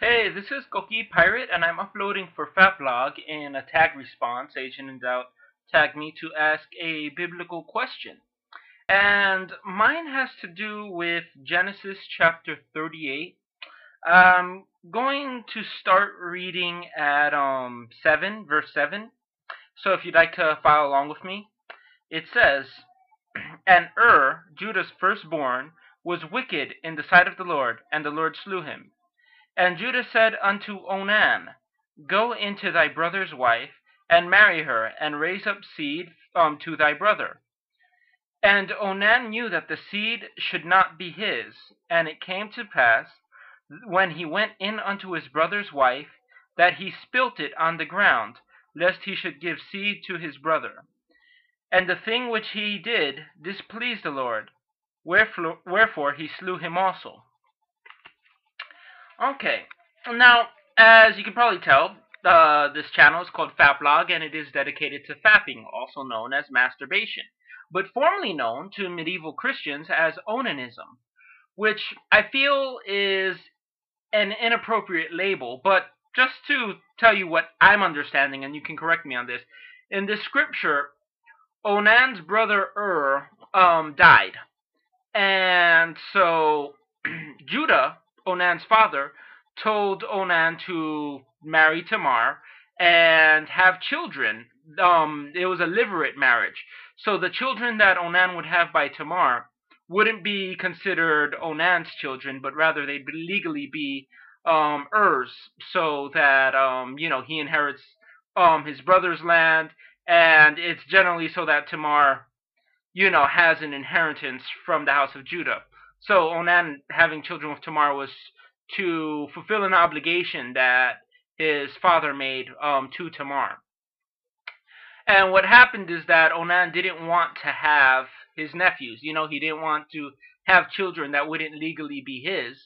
Hey, this is Koki Pirate, and I'm uploading for FapLog in a tag response. Agent in Doubt tagged me to ask a biblical question. And mine has to do with Genesis chapter 38. I'm going to start reading at 7, verse 7. So if you'd like to follow along with me, it says, And Judah's firstborn, was wicked in the sight of the Lord, and the Lord slew him. And Judah said unto Onan, Go into thy brother's wife, and marry her, and raise up seed to thy brother. And Onan knew that the seed should not be his. And it came to pass, when he went in unto his brother's wife, that he spilt it on the ground, lest he should give seed to his brother. And the thing which he did displeased the Lord, wherefore he slew him also. Okay, now, as you can probably tell, this channel is called FapLog, and it is dedicated to fapping, also known as masturbation, but formerly known to medieval Christians as onanism, which I feel is an inappropriate label, but just to tell you what I'm understanding, and you can correct me on this, in this scripture, Onan's brother died, and so Judah, Onan's father, told Onan to marry Tamar and have children. It was a levirate marriage. So the children that Onan would have by Tamar wouldn't be considered Onan's children, but rather they'd legally be Er's, so that he inherits his brother's land, and it's generally so that Tamar has an inheritance from the house of Judah. So Onan having children with Tamar was to fulfill an obligation that his father made to Tamar. And what happened is that Onan didn't want to have his nephews. He didn't want to have children that wouldn't legally be his.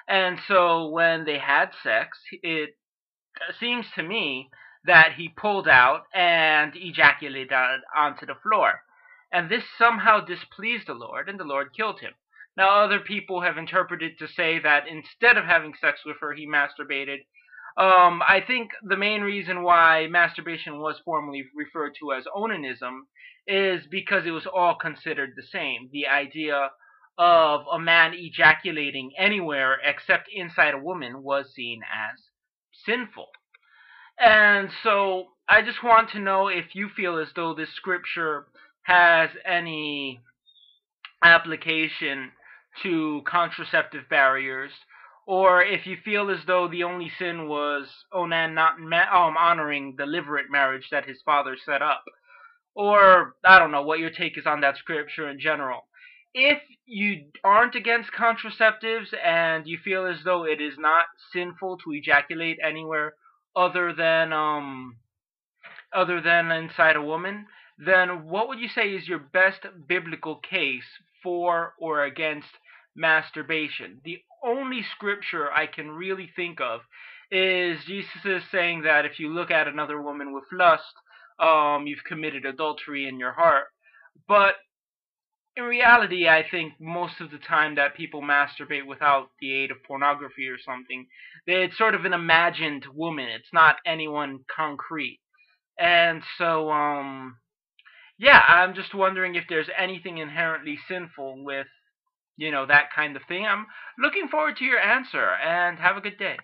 And so when they had sex, it seems to me that he pulled out and ejaculated onto the floor. And this somehow displeased the Lord, and the Lord killed him. Now, other people have interpreted to say that instead of having sex with her, he masturbated. I think the main reason why masturbation was formerly referred to as onanism is because it was all considered the same. The idea of a man ejaculating anywhere except inside a woman was seen as sinful. And so I just want to know if you feel as though this scripture has any application to contraceptive barriers, or if you feel as though the only sin was Onan not honoring the levirate marriage that his father set up, or I don't know what your take is on that scripture in general. If you aren't against contraceptives and you feel as though it is not sinful to ejaculate anywhere other than inside a woman, then what would you say is your best biblical case for or against masturbation? The only scripture I can really think of is Jesus saying that if you look at another woman with lust, you've committed adultery in your heart. But in reality, I think most of the time that people masturbate without the aid of pornography or something, it's sort of an imagined woman. It's not anyone concrete. And so, yeah, I'm just wondering if there's anything inherently sinful with, that kind of thing. I'm looking forward to your answer, and have a good day.